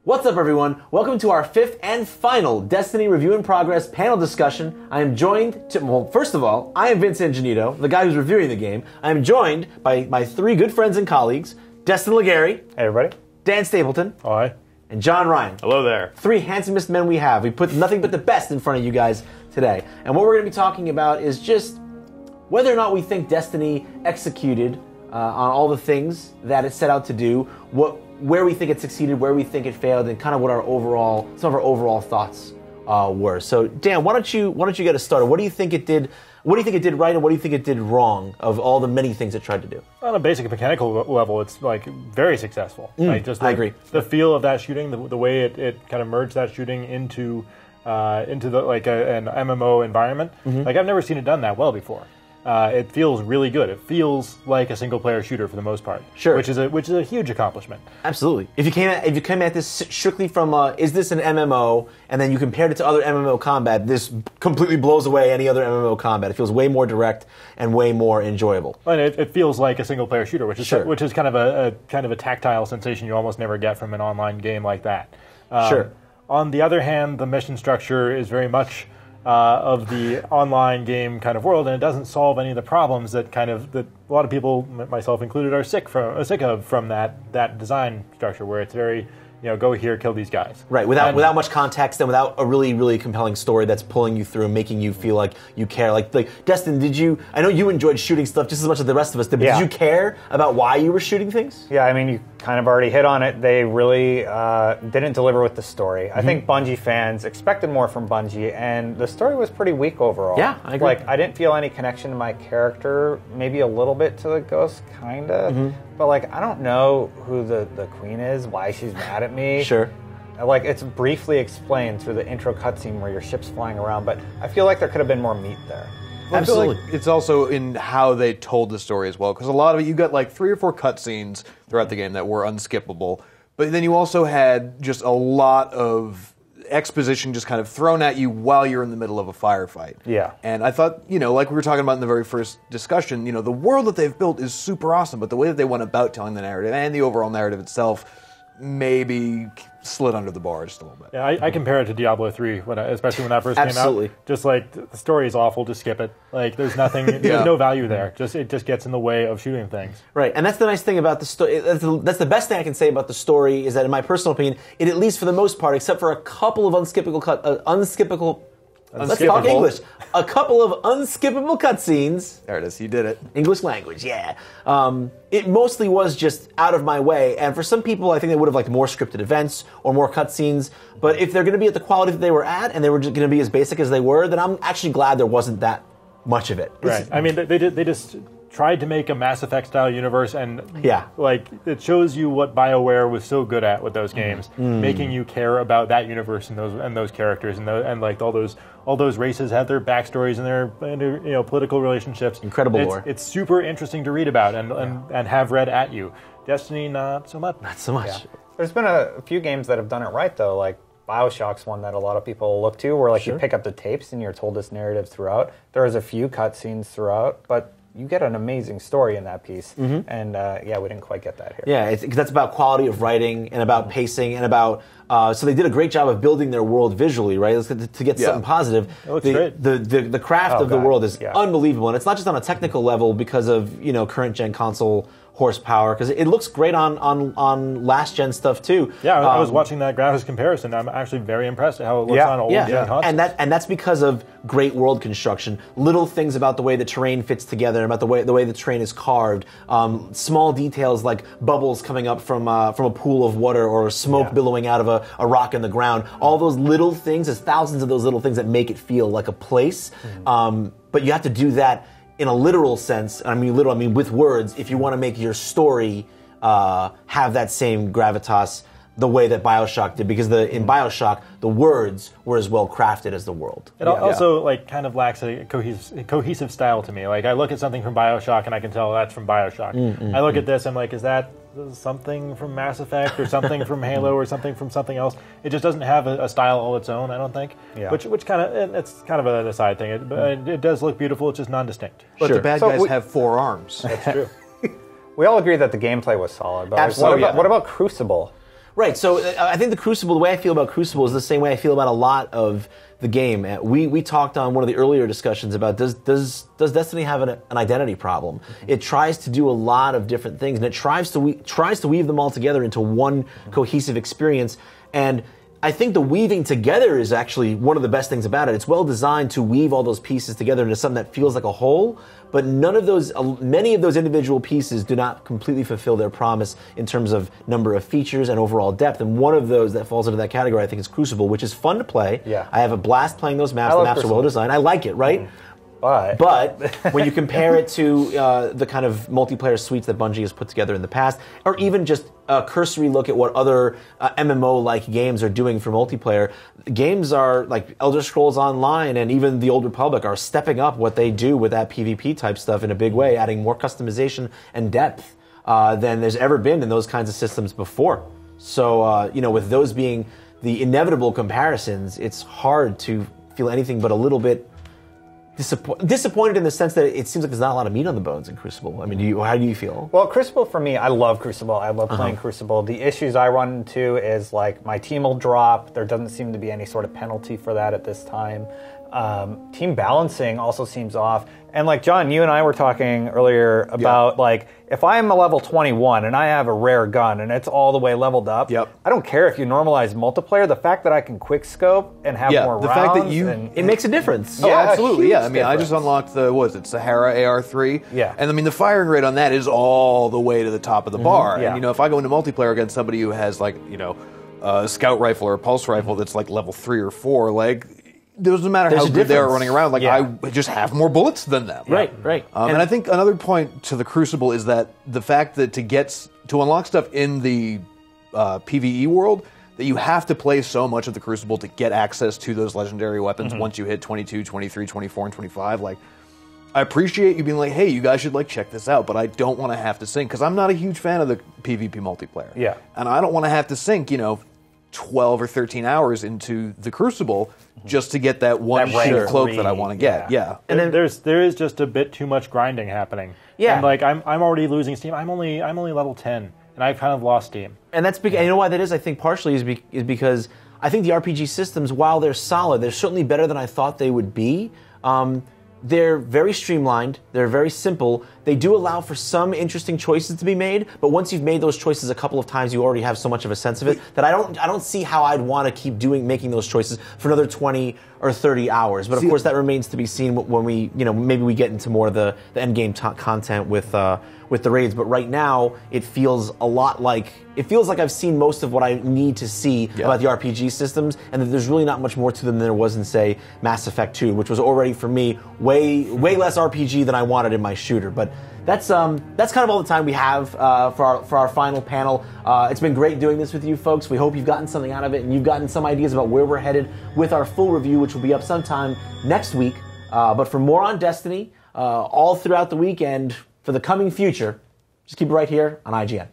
What's up, everyone? Welcome to our fifth and final Destiny Review in Progress panel discussion. I am joined well, first of all, I am Vince Ingenito, the guy who's reviewing the game. I am joined by my three good friends and colleagues, Destin Legary. Hey, everybody. Dan Stapleton. Hi. And John Ryan. Hello there. Three handsomest men we have. We put nothing but the best in front of you guys today. And what we're going to be talking about is just whether or not we think Destiny executed on all the things that it set out to do, where we think it succeeded, where we think it failed, and kind of what some of our overall thoughts were. So, Dan, why don't you get us started? What do you think it did? What do you think it did right, and what do you think it did wrong of all the many things it tried to do? On a basic mechanical level, it's like very successful. Like just I agree. The feel of that shooting, the way it kind of merged that shooting into the an MMO environment. Like I've never seen it done that well before. It feels really good. It feels like a single-player shooter for the most part. Sure. Which is a huge accomplishment. Absolutely. If you came at this strictly from is this an MMO, and then you compared it to other MMO combat, this completely blows away any other MMO combat. It feels way more direct and way more enjoyable. And it feels like a single-player shooter, which is Sure. which is kind of a tactile sensation you almost never get from an online game like that. Sure. On the other hand, the mission structure is very much of the online game kind of world, and it doesn't solve any of the problems that a lot of people, myself included, are sick of from that design structure, where it's very, go here, kill these guys. Right, without much context and without a really, really compelling story that's pulling you through and making you feel like you care. Like Destin, I know you enjoyed shooting stuff just as much as the rest of us did, but did you care about why you were shooting things? Yeah, I mean, you kind of already hit on it. They really didn't deliver with the story. I think Bungie fans expected more from Bungie, and the story was pretty weak overall. Yeah, I agree. Like, I didn't feel any connection to my character, maybe a little bit to the ghost, kind of. But, I don't know who the queen is, why she's mad at me. Sure. It's briefly explained through the intro cutscene where your ship's flying around, but I feel like there could have been more meat there. Well, Absolutely. I feel like it's also in how they told the story as well, because a lot of it, you got 3 or 4 cutscenes throughout the game that were unskippable, but then you also had just a lot of exposition just kind of thrown at you while you're in the middle of a firefight. Yeah. And I thought, like we were talking about in the very first discussion, the world that they've built is super awesome, but the way that they went about telling the narrative and the overall narrative itself maybe slid under the bar just a little bit. Yeah, I compare it to Diablo 3, especially when that first Absolutely. came out. Just the story is awful, just skip it. There's nothing, there's no value there. It just gets in the way of shooting things. Right, and that's the nice thing about the story. That's the best thing I can say about the story, is that in my personal opinion, it at least for the most part, except for a couple of let's talk English. A couple of unskippable cutscenes. There it is, you did it. English language, yeah. It mostly was just out of my way, and for some people, I think they would have liked more scripted events or more cutscenes. But if they're going to be at the quality that they were at, and they were just going to be as basic as they were, then I'm actually glad there wasn't that much of it. Right. I mean, they just tried to make a Mass Effect style universe, and it shows you what BioWare was so good at with those games, making you care about that universe and those characters and all those races have their backstories and their political relationships. Incredible lore. It's super interesting to read about and have read at you. Destiny, not so much. Not so much. Yeah. There's been a few games that have done it right, though, like BioShock's one that a lot of people look to, where you pick up the tapes and you're told this narrative throughout. There is a few cutscenes throughout, but you get an amazing story in that piece, and we didn't quite get that here. Yeah, that's about quality of writing and about pacing and about. So they did a great job of building their world visually, right? To get something positive. It looks great. The craft of the world is unbelievable, and it's not just on a technical level because of current gen console horsepower, because it looks great on last gen stuff too. Yeah, I was watching that graphics comparison. I'm actually very impressed at how it looks on old gen consoles. And that's because of great world construction. Little things about the way the terrain fits together, about the way the terrain is carved. Small details like bubbles coming up from a pool of water or smoke billowing out of a rock in the ground. All those little things, there's thousands of those little things that make it feel like a place. But you have to do that in a literal sense. I mean with words, if you want to make your story have that same gravitas the way that BioShock did, because in BioShock the words were as well crafted as the world. It also kind of lacks a cohesive style to me. I look at something from BioShock and I can tell that's from BioShock. I look at this, I'm like, is that something from Mass Effect or something from Halo or something from something else? It just doesn't have a style all its own, I don't think. Yeah. Which kind of, it's kind of an aside thing. It does look beautiful, it's just non-distinct. But the bad guys have 4 arms. That's true. We all agree that the gameplay was solid, but Absolutely. what about Crucible? Right. So I think the Crucible, the way I feel about Crucible is the same way I feel about a lot of the game. We talked on one of the earlier discussions about does Destiny have an identity problem? It tries to do a lot of different things, and it tries to weave them all together into one cohesive experience. And I think the weaving together is actually one of the best things about it. It's well designed to weave all those pieces together into something that feels like a whole, but many of those individual pieces do not completely fulfill their promise in terms of number of features and overall depth. And one of those that falls into that category, I think, is Crucible, which is fun to play. Yeah. I have a blast playing those maps. The maps are well designed. I like it, right? But when you compare it to the kind of multiplayer suites that Bungie has put together in the past, or even just a cursory look at what other MMO-like games are doing for multiplayer, games are like Elder Scrolls Online and even The Old Republic are stepping up what they do with that PvP type stuff in a big way, adding more customization and depth than there's ever been in those kinds of systems before. So, with those being the inevitable comparisons, it's hard to feel anything but a little bit disappointed in the sense that it seems like there's not a lot of meat on the bones in Crucible. I mean, how do you feel? Well, Crucible for me, I love Crucible. I love playing Crucible. The issues I run into is like my team will drop. There doesn't seem to be any sort of penalty for that at this time. Team balancing also seems off. And like John, you and I were talking earlier about like if I'm a level 21 and I have a rare gun and it's all the way leveled up, I don't care if you normalize multiplayer. The fact that I can quick scope and have more the rounds, fact that it makes a difference. Oh, absolutely. Yeah, I mean, difference. I just unlocked the Sahara AR3. Yeah. And I mean, the firing rate on that is all the way to the top of the bar. Yeah. And if I go into multiplayer against somebody who has like a scout rifle or a pulse rifle that's like level 3 or 4, like. It doesn't matter how good they are running around. Like I just have more bullets than them. Right. And I think another point to the Crucible is that the fact that to unlock stuff in the PvE world, that you have to play so much of the Crucible to get access to those legendary weapons once you hit 22, 23, 24, and 25. Like, I appreciate you being like, hey, you guys should like check this out, but I don't want to have to sink because I'm not a huge fan of the PvP multiplayer. Yeah. And I don't want to have to sink, 12 or 13 hours into the Crucible just to get that one sheet of cloak that I want to get. Yeah. And then there is just a bit too much grinding happening. Yeah. And like I'm already losing steam. I'm only level 10 and I've kind of lost steam. And that's because you know why that is. I think partially is because I think the RPG systems, while they're solid, they're certainly better than I thought they would be. They're very streamlined. They're very simple. They do allow for some interesting choices to be made, but once you've made those choices a couple of times, you already have so much of a sense of it that I don't see how I'd want to keep making those choices for another 20 or 30 hours. But of course, that remains to be seen when we, maybe we get into more of the end game content with the raids. But right now, it feels like I've seen most of what I need to see about the RPG systems, and that there's really not much more to them than there was in, say, Mass Effect 2, which was already for me way less RPG than I wanted in my shooter. But that's kind of all the time we have for our final panel. It's been great doing this with you folks. We hope you've gotten something out of it and you've gotten some ideas about where we're headed with our full review, which will be up sometime next week. But for more on Destiny, all throughout the weekend for the coming future, just keep it right here on IGN.